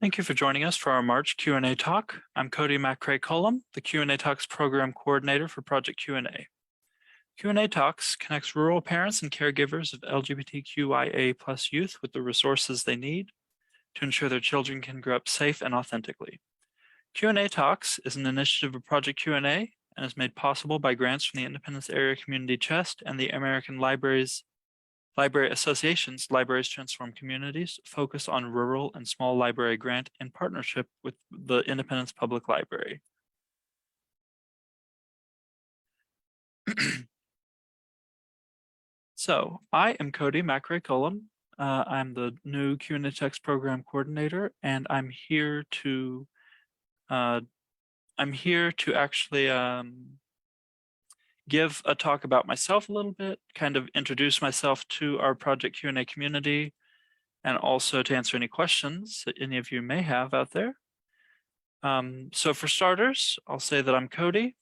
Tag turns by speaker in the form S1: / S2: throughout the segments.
S1: Thank you for joining us for our March Q&A talk. I'm Coty MacRae-Cullum, the Q&A Talks Program Coordinator for Project Q&A. Q&A Talks connects rural parents and caregivers of LGBTQIA+ youth with the resources they need to ensure their children can grow up safe and authentically. Q&A Talks is an initiative of Project Q&A and is made possible by grants from the Independence Area Community Chest and the American Library Association's Libraries Transform Communities focus on rural and small library grant in partnership with the Independence Public Library. So I am Coty MacRae-Cullum. I'm the new Q&A Text Program Coordinator, and I'm here to actually give a talk about myself a little bit, kind of introduce myself to our Project Q&A community, and also to answer any questions that any of you may have out there. So for starters, I'll say that I'm Coty.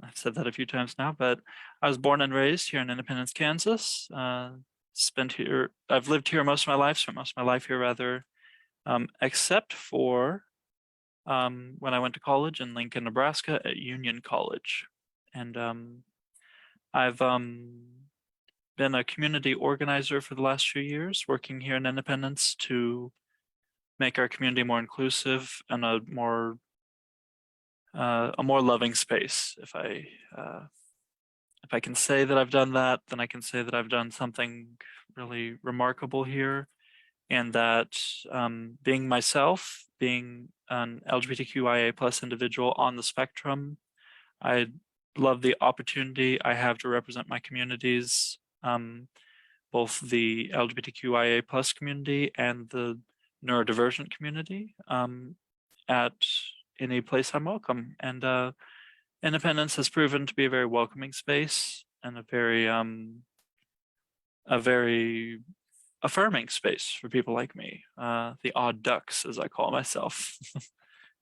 S1: I've said that a few times now, but I was born and raised here in Independence, Kansas. I've lived here most of my life, spent most of my life here rather, except for when I went to college in Lincoln, Nebraska at Union College. And I've been a community organizer for the last few years, working here in Independence to make our community more inclusive and a more loving space. If I can say that I've done that, then I can say that I've done something really remarkable here, and that being myself, being an LGBTQIA+ individual on the spectrum, I love the opportunity I have to represent my communities, both the LGBTQIA+ community and the neurodivergent community, at any place I'm welcome. And Independence has proven to be a very welcoming space and a very affirming space for people like me, the odd ducks, as I call myself,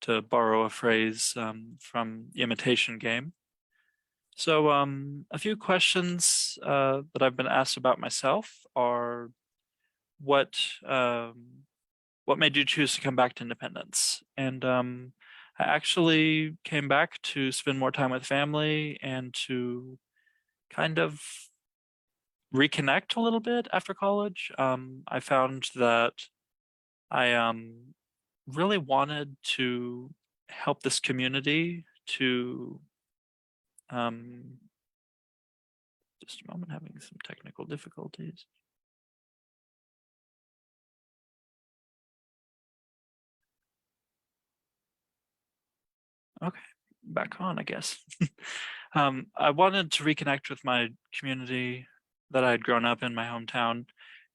S1: to borrow a phrase from the Imitation Game. So a few questions that I've been asked about myself are, what made you choose to come back to Independence? And I actually came back to spend more time with family and to kind of reconnect a little bit after college. I found that I really wanted to help this community to just a moment, having some technical difficulties. Okay, back on, I guess. I wanted to reconnect with my community that I had grown up in my hometown,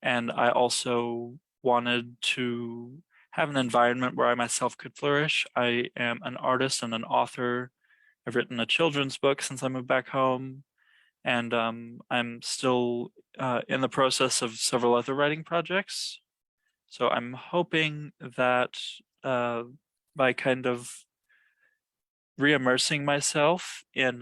S1: and I also wanted to have an environment where I myself could flourish. I am an artist and an author. I've written a children's book since I moved back home, and I'm still in the process of several other writing projects. So I'm hoping that by kind of re-immersing myself in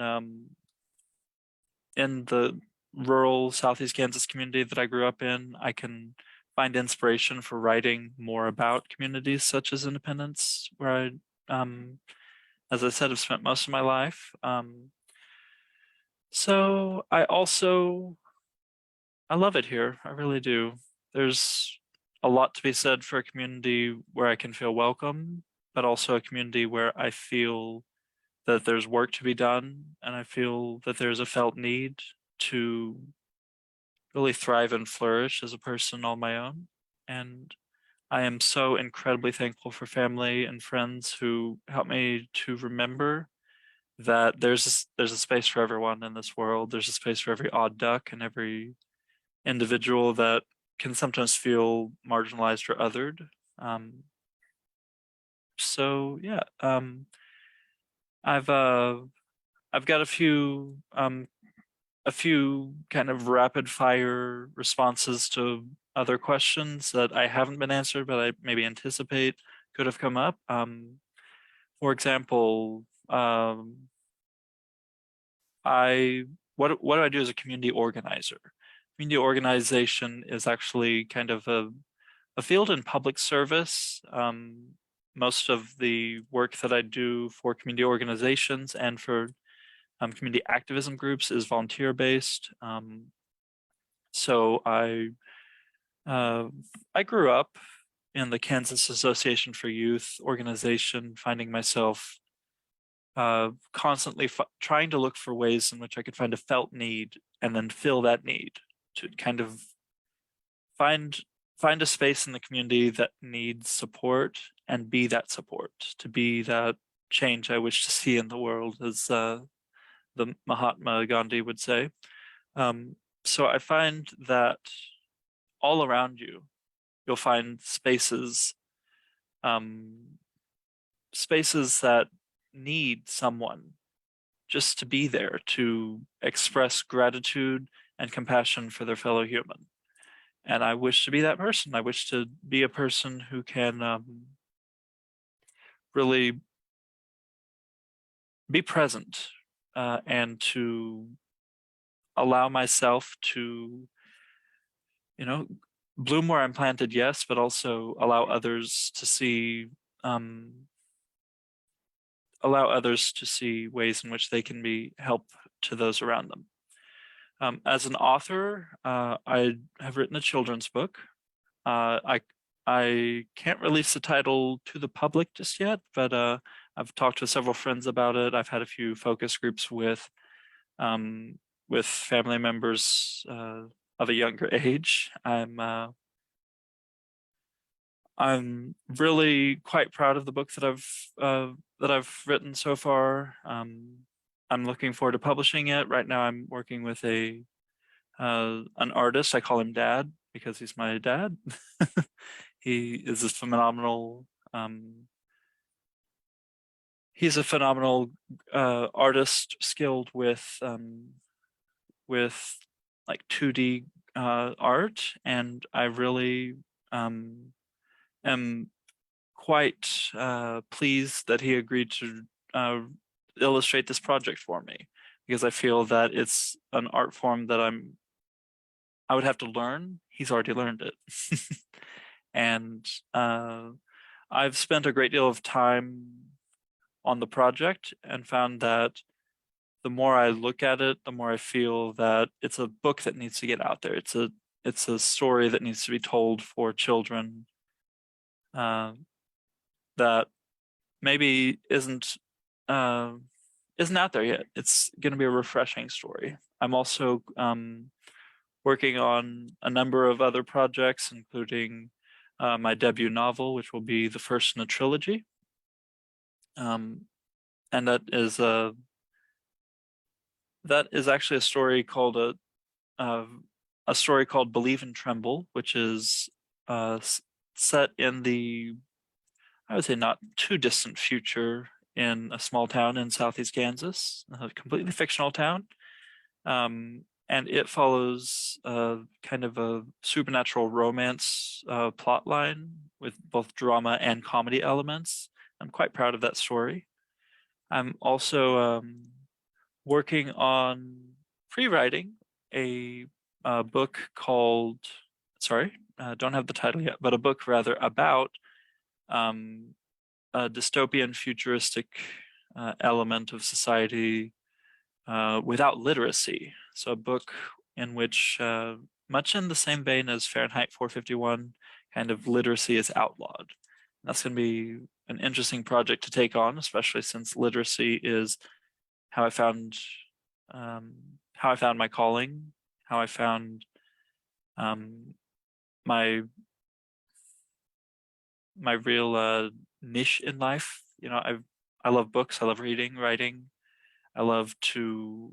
S1: the rural Southeast Kansas community that I grew up in, I can find inspiration for writing more about communities such as Independence, where I, as I said, have spent most of my life. So I love it here. I really do. There's a lot to be said for a community where I can feel welcome, but also a community where I feel that there's work to be done, and I feel that there's a felt need to really thrive and flourish as a person on my own. And I am so incredibly thankful for family and friends who help me to remember that there's a space for everyone in this world. There's a space for every odd duck and every individual that can sometimes feel marginalized or othered. So yeah, I've got a few kind of rapid fire responses to other questions that I haven't been answered, but I maybe anticipate could have come up. For example, what do I do as a community organizer? Community organization is actually kind of a field in public service most of the work that I do for community organizations and for community activism groups is volunteer based. So I grew up in the Kansas Association for Youth organization, finding myself constantly trying to look for ways in which I could find a felt need and then fill that need to kind of find a space in the community that needs support and be that support, to be that change I wish to see in the world, as the Mahatma Gandhi would say. So I find that all around you, you'll find spaces, spaces that need someone just to be there, to express gratitude and compassion for their fellow human. And I wish to be that person. I wish to be a person who can really be present and to allow myself to, bloom where I'm planted, yes, but also allow others to see ways in which they can be help to those around them. As an author, I have written a children's book. I can't release the title to the public just yet, but I've talked to several friends about it. I've had a few focus groups with family members of a younger age. I'm really quite proud of the book that I've written so far. I'm looking forward to publishing it. Right now, I'm working with an artist. I call him Dad because he's my dad. He is a phenomenal. He's a phenomenal artist, skilled with like 2D art, and I really am quite pleased that he agreed to illustrate this project for me, because I feel that it's an art form that I would have to learn. He's already learned it. And I've spent a great deal of time on the project and found that the more I look at it, the more I feel that it's a book that needs to get out there. It's a story that needs to be told for children that maybe isn't out there yet. It's going to be a refreshing story. I'm also working on a number of other projects, including my debut novel, which will be the first in a trilogy. And that is actually a story called a story called Believe and Tremble, which is set in the, I would say, not too distant future in a small town in southeast Kansas, a completely fictional town. And it follows kind of a supernatural romance plot line with both drama and comedy elements. I'm quite proud of that story. I'm also working on pre-writing a book called, don't have the title yet, but a book rather about a dystopian futuristic element of society without literacy. So a book in which, much in the same vein as Fahrenheit 451, kind of literacy is outlawed. And that's going to be an interesting project to take on, especially since literacy is how I found my calling, how I found my real niche in life. I love books. I love reading, writing. I love to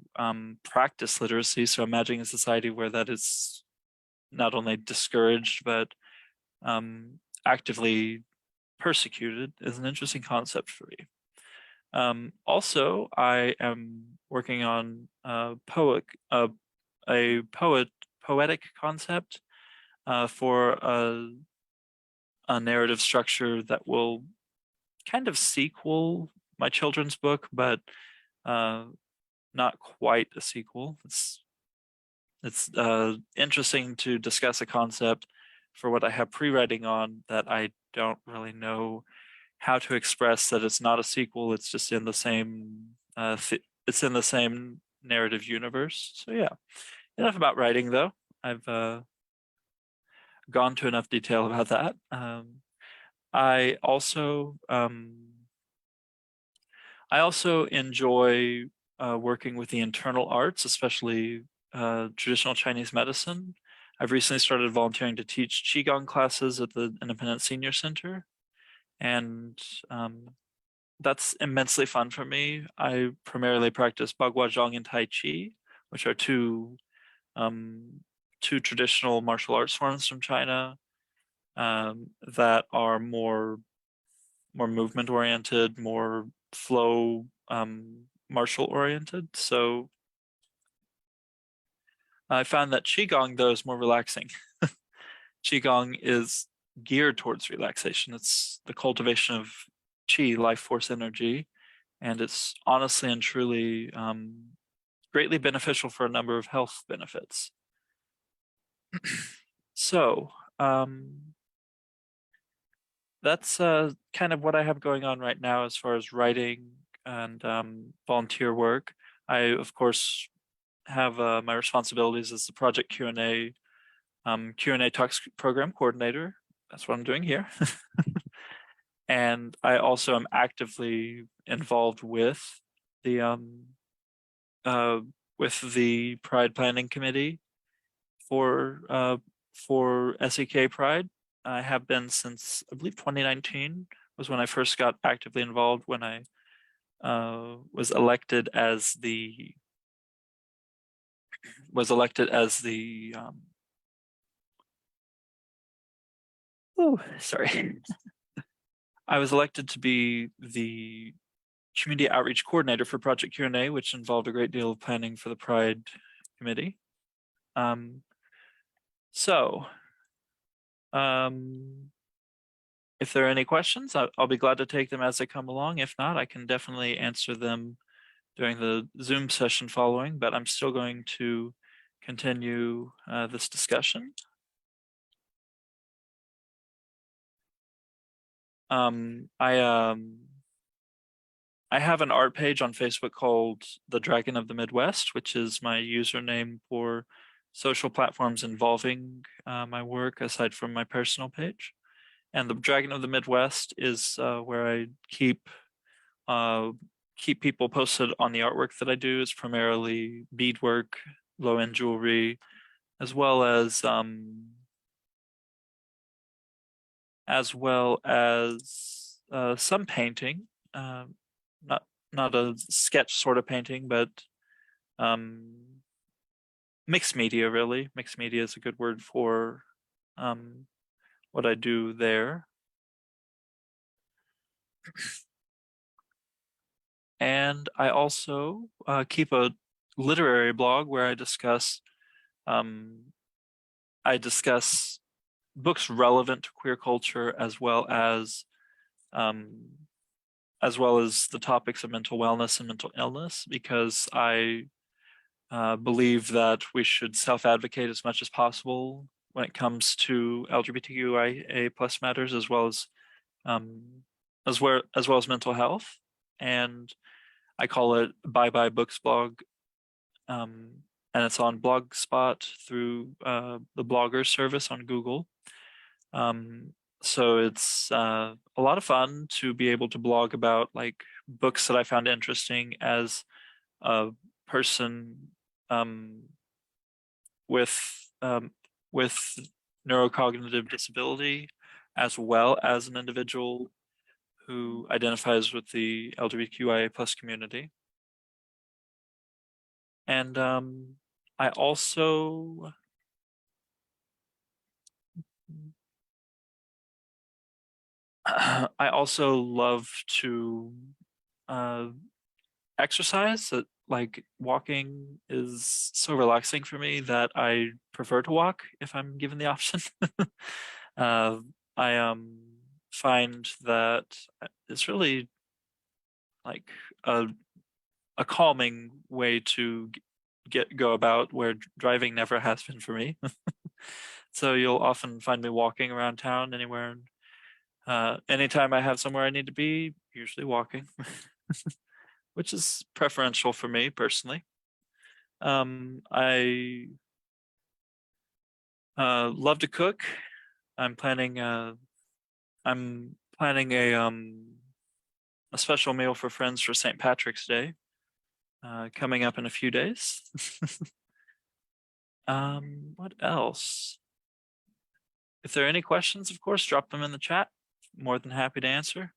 S1: practice literacy. So imagining a society where that is not only discouraged, but actively persecuted is an interesting concept for me. Also, I am working on a poetic concept for a narrative structure that will kind of sequel my children's book, but not quite a sequel. It's interesting to discuss a concept for what I have pre-writing on that I don't really know how to express that it's not a sequel, it's just in the same it's in the same narrative universe. So yeah, enough about writing though. I've gone to enough detail about that. I also enjoy working with the internal arts, especially traditional Chinese medicine. I've recently started volunteering to teach Qigong classes at the Independent Senior Center, and that's immensely fun for me. I primarily practice Bagua Zhang and Tai Chi, which are two traditional martial arts forms from China that are more movement oriented, more flow martial oriented. So I found that Qigong though is more relaxing. Qigong is geared towards relaxation. It's the cultivation of Qi, life force energy, and it's honestly and truly greatly beneficial for a number of health benefits. So that's kind of what I have going on right now as far as writing and volunteer work. I, of course, have my responsibilities as the project Q&A Talks program coordinator. That's what I'm doing here. And I also am actively involved with the Pride Planning Committee for SEK Pride. I have been since I believe 2019 was when I first got actively involved, when I was elected as the oh, sorry. I was elected to be the community outreach coordinator for Project Q&A, which involved a great deal of planning for the Pride Committee. So, if there are any questions, I'll be glad to take them as they come along. If not, I can definitely answer them during the Zoom session following, but I'm still going to continue this discussion. I have an art page on Facebook called The Dragon of the Midwest, which is my username for social platforms involving my work aside from my personal page. And The Dragon of the Midwest is where I keep people posted on the artwork that I do. It's primarily beadwork, low-end jewelry, as well as some painting. Not a sketch sort of painting, but mixed media, really. Mixed media is a good word for what I do there. And I also keep a literary blog where I discuss books relevant to queer culture, as well as the topics of mental wellness and mental illness, because I believe that we should self-advocate as much as possible when it comes to LGBTQIA plus matters, as well as mental health. And I call it Bye Bye Books blog, and it's on Blogspot through the Blogger service on Google. So it's a lot of fun to be able to blog about like books that I found interesting as a person with neurocognitive disability, as well as an individual who identifies with the LGBTQIA plus community. And I also love to exercise. Like walking is so relaxing for me that I prefer to walk if I'm given the option. I find that it's really like a calming way to go about, where driving never has been for me. So you'll often find me walking around town anywhere Anytime I have somewhere I need to be, usually walking, which is preferential for me personally. I love to cook. I'm planning I'm planning a special meal for friends for St. Patrick's Day, coming up in a few days. What else? If there are any questions, of course, drop them in the chat. More than happy to answer.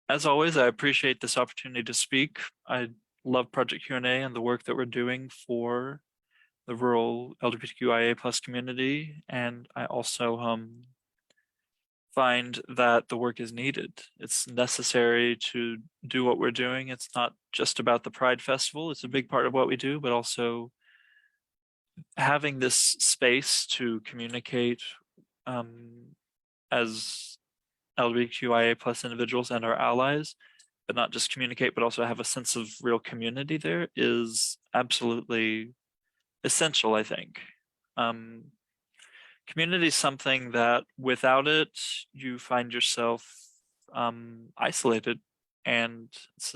S1: As always, I appreciate this opportunity to speak. I love Project Q&A and the work that we're doing for the rural LGBTQIA plus community. And I also find that the work is needed. It's necessary to do what we're doing. It's not just about the Pride Festival. It's a big part of what we do, but also having this space to communicate as LGBTQIA plus individuals and our allies, but not just communicate, but also have a sense of real community there is absolutely essential, I think. Community is something that without it, you find yourself isolated, and it's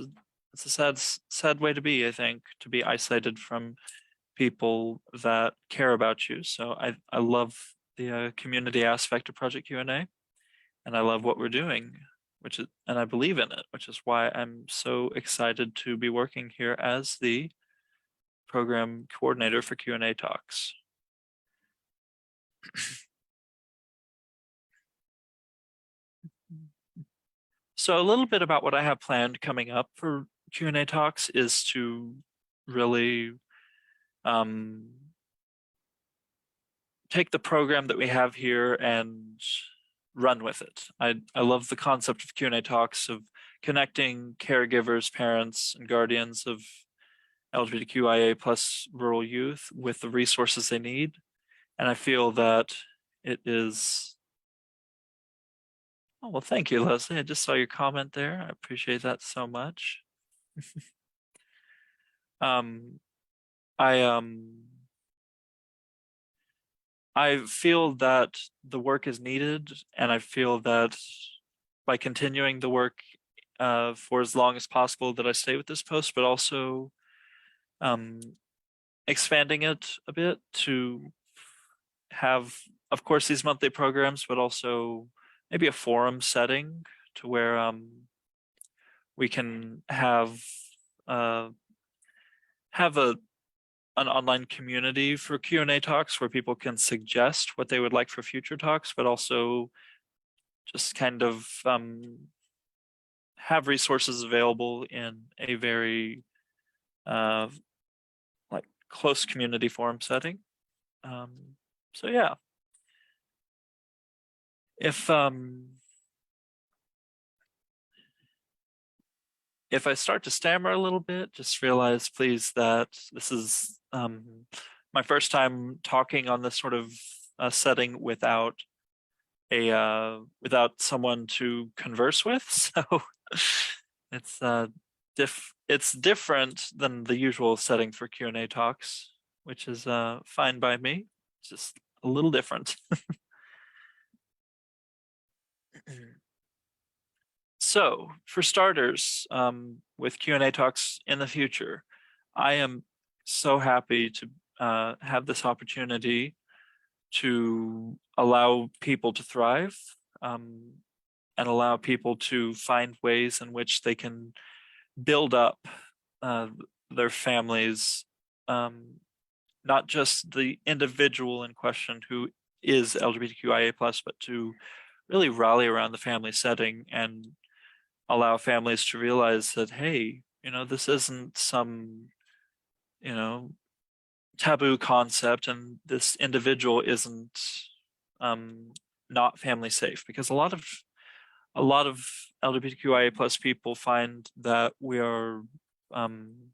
S1: a sad way to be, I think, to be isolated from people that care about you. So I love the community aspect of Project Q&A, and I love what we're doing, and I believe in it, which is why I'm so excited to be working here as the program coordinator for Q&A talks. So a little bit about what I have planned coming up for Q&A talks is to really take the program that we have here and run with it. I love the concept of Q&A talks, of connecting caregivers, parents, and guardians of LGBTQIA plus rural youth with the resources they need. And I feel that it is. Oh, well, thank you, Leslie. I just saw your comment there. I appreciate that so much. I I feel that the work is needed, and I feel that by continuing the work for as long as possible that I stay with this post, but also expanding it a bit to have, of course, these monthly programs, but also maybe a forum setting to where we can have an online community for Q&A talks where people can suggest what they would like for future talks, but also just kind of have resources available in a very like close community forum setting. So yeah, if I start to stammer a little bit, just realize please that this is my first time talking on this sort of setting without someone to converse with. So it's different than the usual setting for Q&A talks, which is fine by me. It's just a little different. So for starters, with Q&A talks in the future, I am so happy to have this opportunity to allow people to thrive, and allow people to find ways in which they can build up their families, not just the individual in question who is LGBTQIA+, but to really rally around the family setting and allow families to realize that, hey, this isn't some, taboo concept, and this individual isn't not family safe, because a lot of LGBTQIA plus people find that we are in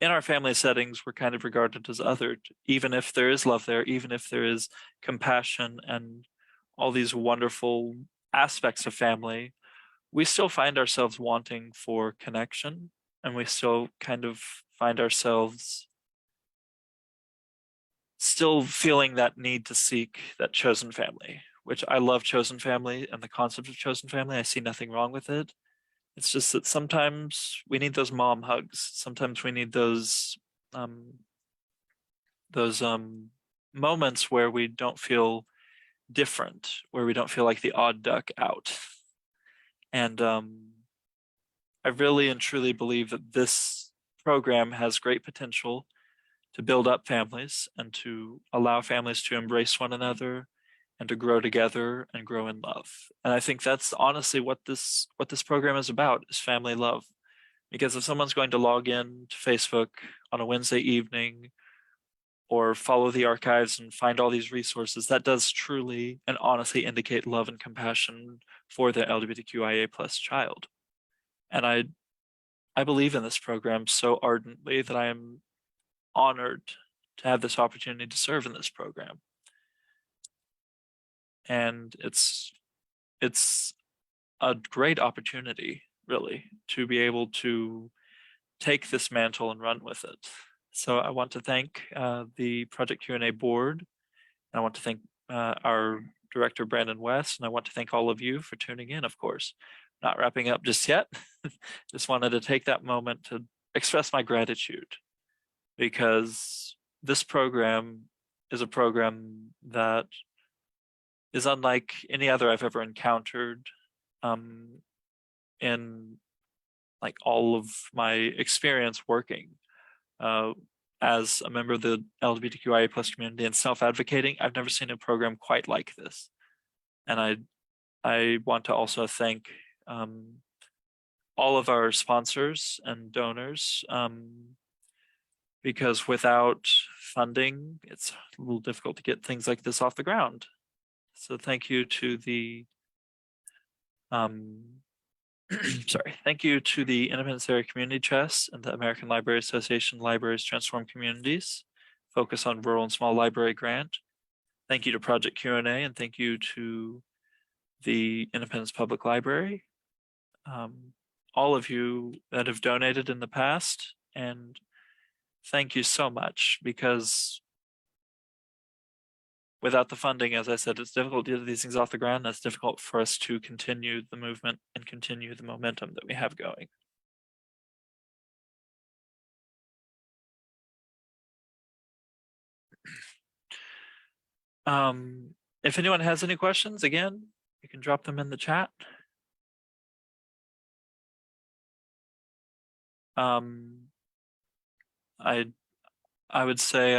S1: our family settings, we're kind of regarded as othered, even if there is love there, even if there is compassion and all these wonderful aspects of family, we still find ourselves wanting for connection, and we still kind of find ourselves still feeling that need to seek that chosen family, which I love chosen family and the concept of chosen family. I see nothing wrong with it. It's just that sometimes we need those mom hugs. Sometimes we need um, those moments where we don't feel different, where we don't feel like the odd duck out. And I really and truly believe that this program has great potential to build up families and to allow families to embrace one another and to grow together and grow in love. And I think that's honestly what this program is about, is family love. Because if someone's going to log in to Facebook on a Wednesday evening or follow the archives and find all these resources, that does truly and honestly indicate love and compassion for the LGBTQIA plus child. And I believe in this program so ardently that I am honored to have this opportunity to serve in this program. And it's a great opportunity, really, to be able to take this mantle and run with it. So I want to thank the Project Q&A board, and I want to thank our director, Brandon West, and I want to thank all of you for tuning in, of course. Not wrapping up just yet. Just wanted to take that moment to express my gratitude, because this program is a program that is unlike any other I've ever encountered in like all of my experience working as a member of the LGBTQIA plus community and self-advocating. I've never seen a program quite like this. And I want to also thank all of our sponsors and donors, because without funding, it's a little difficult to get things like this off the ground. So thank you to the thank you to the Independence Area Community Chest and the American Library Association Libraries Transform Communities Focus on Rural and Small Library Grant. Thank you to Project Q&A, and thank you to the Independence Public Library. All of you that have donated in the past, and thank you so much, because without the funding, as I said, it's difficult to get these things off the ground. It's difficult for us to continue the movement and continue the momentum that we have going. If anyone has any questions, again, you can drop them in the chat. I would say,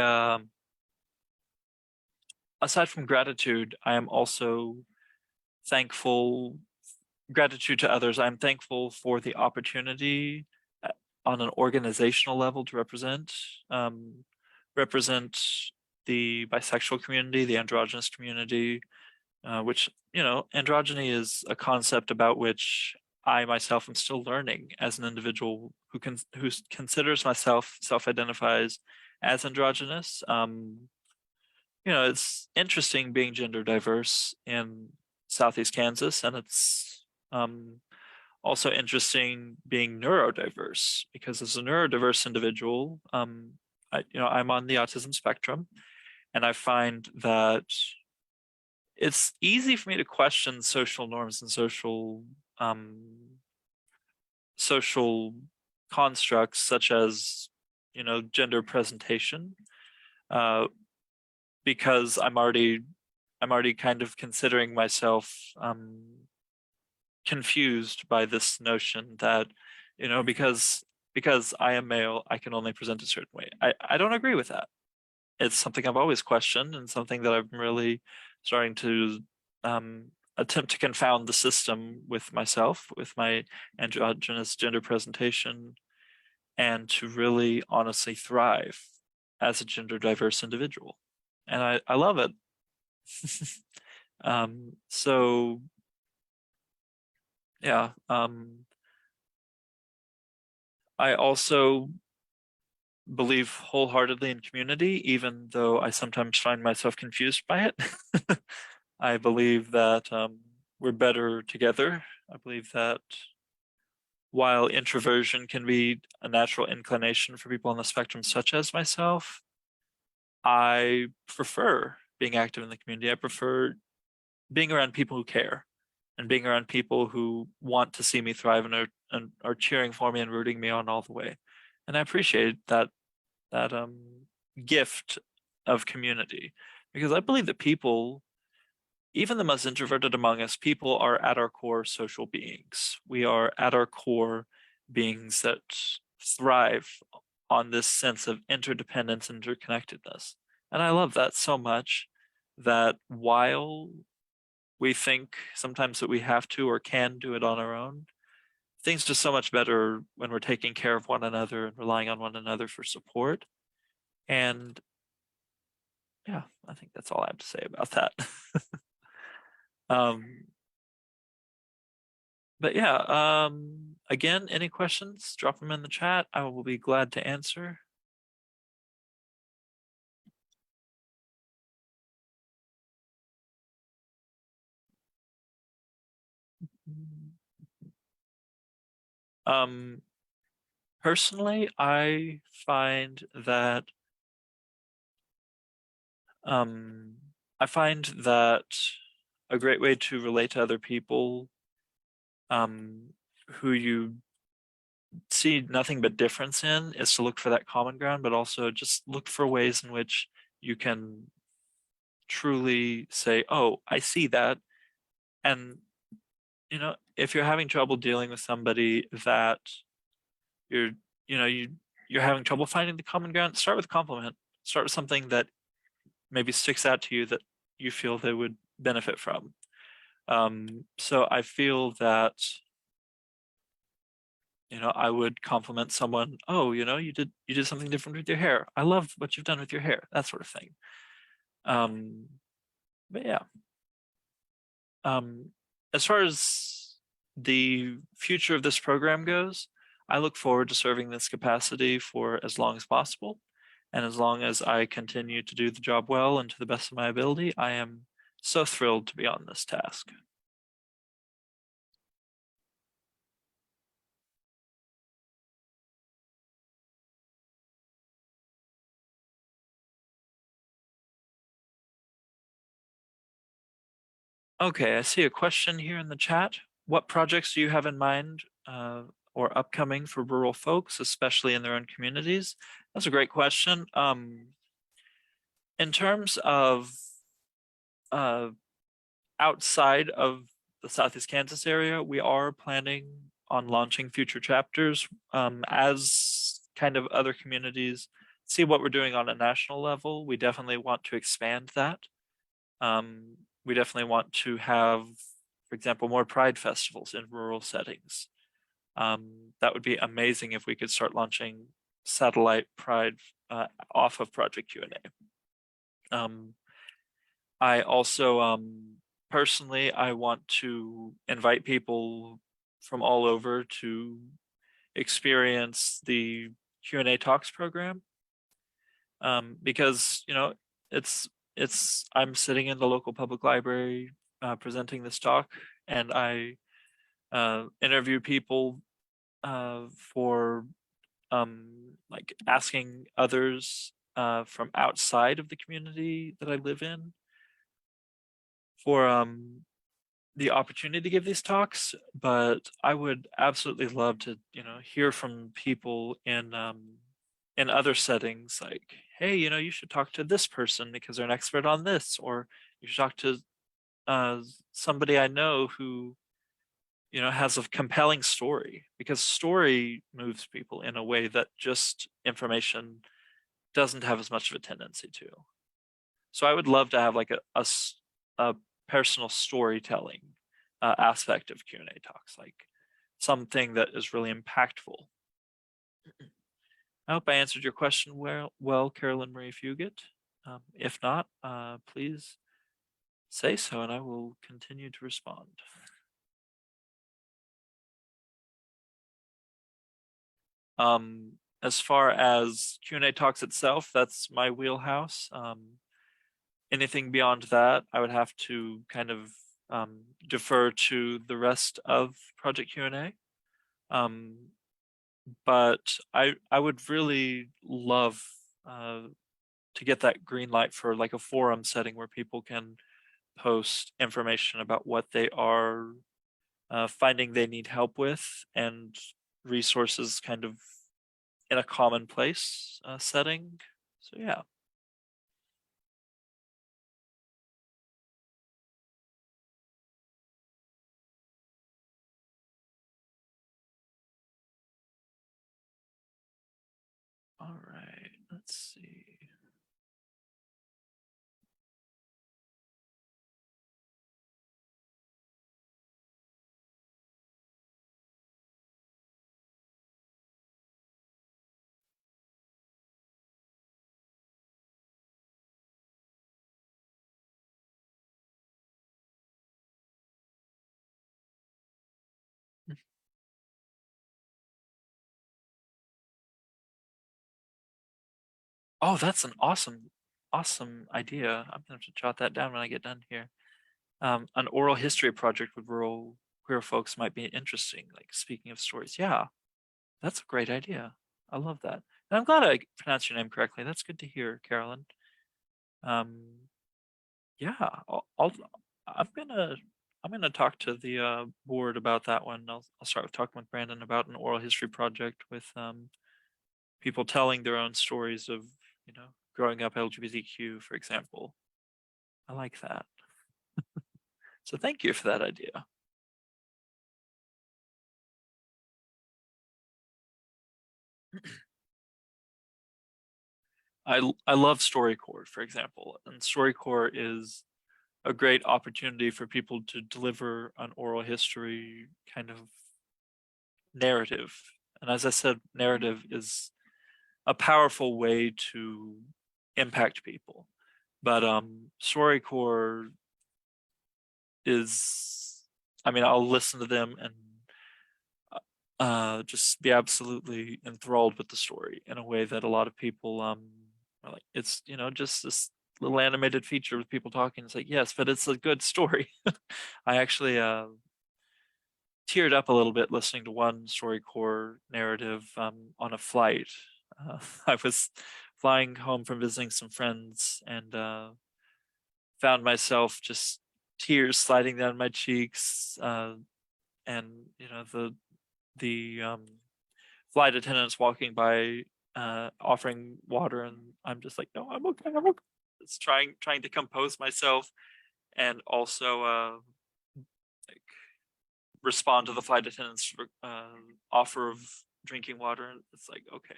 S1: aside from gratitude, I am also thankful, gratitude to others. I'm thankful for the opportunity on an organizational level to represent the bisexual community, the androgynous community, which, you know, androgyny is a concept about which I myself am still learning as an individual who considers myself, self-identifies as androgynous. You know, it's interesting being gender diverse in Southeast Kansas, and it's also interesting being neurodiverse, because as a neurodiverse individual, I'm on the autism spectrum, and I find that it's easy for me to question social norms and social constructs such as, you know, gender presentation, because I'm already kind of considering myself confused by this notion that, you know, because I am male, I can only present a certain way. I don't agree with that. It's something I've always questioned, and something that I'm really starting to attempt to confound the system with myself, with my androgynous gender presentation, and to really honestly thrive as a gender diverse individual. And I love it. So yeah, I also believe wholeheartedly in community, even though I sometimes find myself confused by it. I believe that we're better together. I believe that while introversion can be a natural inclination for people on the spectrum, such as myself, I prefer being active in the community. I prefer being around people who care and being around people who want to see me thrive and are cheering for me and rooting me on all the way. And I appreciate that gift of community because I believe that people, even the most introverted among us, people are at our core social beings. We are at our core beings that thrive on this sense of interdependence and interconnectedness. And I love that so much that while we think sometimes that we have to or can do it on our own, things just so much better when we're taking care of one another and relying on one another for support. And yeah, I think that's all I have to say about that. um, but yeah, again, any questions, drop them in the chat. I will be glad to answer. Um, personally, I find that um, I find that a great way to relate to other people um, who you see nothing but difference in is to look for that common ground, but also just look for ways in which you can truly say, oh, I see that. And, if you're having trouble dealing with somebody that you're, you know, you're having trouble finding the common ground, start with a compliment. Start with something that maybe sticks out to you that you feel they would benefit from. So I feel that I would compliment someone, oh, you did something different with your hair. I love what you've done with your hair, that sort of thing. Um, but yeah. As far as the future of this program goes, I look forward to serving this capacity for as long as possible. And as long as I continue to do the job well and to the best of my ability, I am so thrilled to be on this task. Okay, I see a question here in the chat. What projects do you have in mind or upcoming for rural folks, especially in their own communities? That's a great question. In terms of uh, outside of the Southeast Kansas area, we are planning on launching future chapters as kind of other communities see what we're doing on a national level. We definitely want to expand that. We definitely want to have, for example, more pride festivals in rural settings. That would be amazing if we could start launching satellite pride off of Project Q&A. I also personally, I want to invite people from all over to experience the Q&A Talks program because it's I'm sitting in the local public library presenting this talk, and I interview people for like asking others from outside of the community that I live in for the opportunity to give these talks, but I would absolutely love to, hear from people in other settings like, hey, you should talk to this person because they're an expert on this, or you should talk to somebody I know who, has a compelling story, because story moves people in a way that just information doesn't have as much of a tendency to. So I would love to have like a personal storytelling aspect of Q&A talks, like something that is really impactful. I hope I answered your question well, Carolyn Marie Fugit. If not, please say so and I will continue to respond. As far as Q&A talks itself, that's my wheelhouse. Anything beyond that, I would have to kind of defer to the rest of Project Q&A. But I would really love to get that green light for like a forum setting where people can post information about what they are finding they need help with, and resources kind of in a commonplace setting. So yeah. All right, let's see. Oh, that's an awesome idea. I'm gonna have to jot that down when I get done here. An oral history project with rural queer folks might be interesting. Like speaking of stories, yeah, that's a great idea. I love that. And I'm glad I pronounced your name correctly. That's good to hear, Carolyn. Um, yeah, I'm gonna I'm gonna talk to the board about that one. I'll start with talking with Brandon about an oral history project with people telling their own stories of, growing up LGBTQ, for example. I like that. So thank you for that idea. I love StoryCorps, for example, and StoryCorps is a great opportunity for people to deliver an oral history kind of narrative. And as I said, narrative is a powerful way to impact people. But StoryCorps is, I mean, I'll listen to them and just be absolutely enthralled with the story in a way that a lot of people are like, it's, just this little animated feature with people talking. It's like, yes, but it's a good story. I actually teared up a little bit listening to one StoryCorps narrative on a flight. I was flying home from visiting some friends and found myself just tears sliding down my cheeks, and the flight attendants walking by, offering water, and I'm just like, no, I'm okay, I'm okay. It's trying to compose myself and also like respond to the flight attendant's offer of drinking water. And it's like, okay,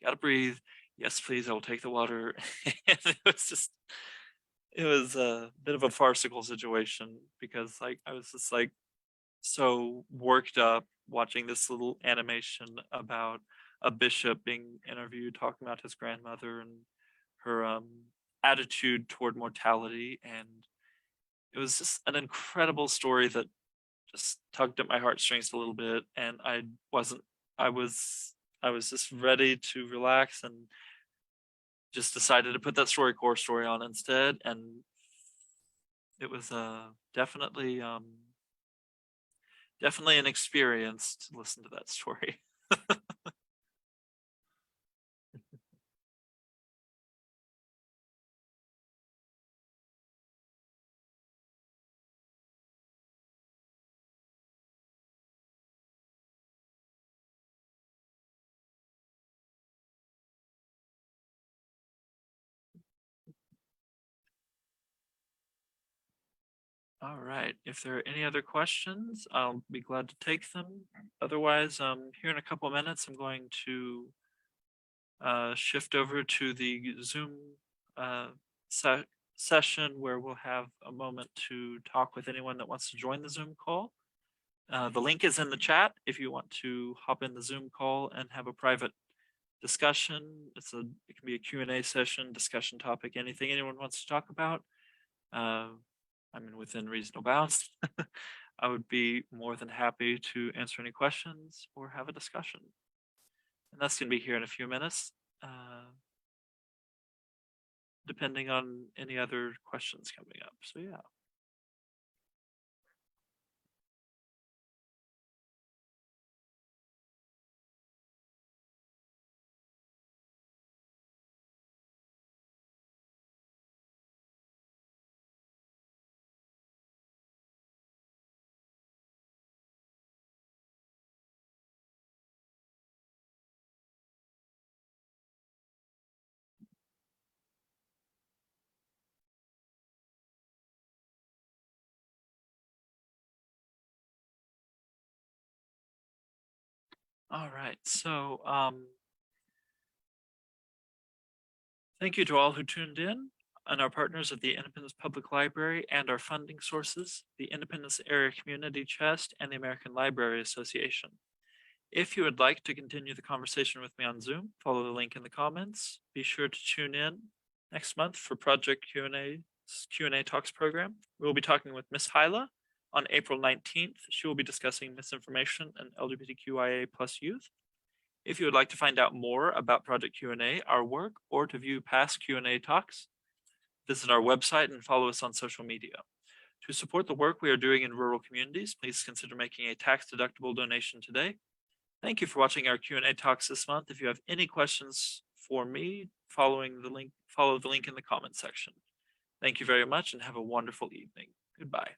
S1: gotta breathe. Yes, please, I will take the water. And it was a bit of a farcical situation because like I was just like so worked up watching this little animation about a bishop being interviewed talking about his grandmother and her attitude toward mortality, and it was just an incredible story that just tugged at my heartstrings a little bit, and wasn't I was I was just ready to relax and just decided to put that StoryCorps story on instead, and it was definitely an experience to listen to that story. All right. If there are any other questions, I'll be glad to take them. Otherwise, here in a couple of minutes, I'm going to shift over to the Zoom uh, se session where we'll have a moment to talk with anyone that wants to join the Zoom call. The link is in the chat if you want to hop in the Zoom call and have a private discussion. It can be a Q&A session, discussion topic, anything anyone wants to talk about. I mean, within reasonable bounds. I would be more than happy to answer any questions or have a discussion. And that's going to be here in a few minutes, depending on any other questions coming up. So yeah. All right, so thank you to all who tuned in and our partners at the Independence Public Library and our funding sources, the Independence Area Community Chest and the American Library Association. If you would like to continue the conversation with me on Zoom, follow the link in the comments. Be sure to tune in next month for Project Q&A Talks program. We will be talking with Miss Hyla on April 19th. She will be discussing misinformation and LGBTQIA plus youth. If you would like to find out more about Project Q&A, our work, or to view past Q&A talks, visit our website and follow us on social media. To support the work we are doing in rural communities, please consider making a tax-deductible donation today. Thank you for watching our Q&A talks this month. If you have any questions for me, follow the link in the comment section. Thank you very much and have a wonderful evening. Goodbye.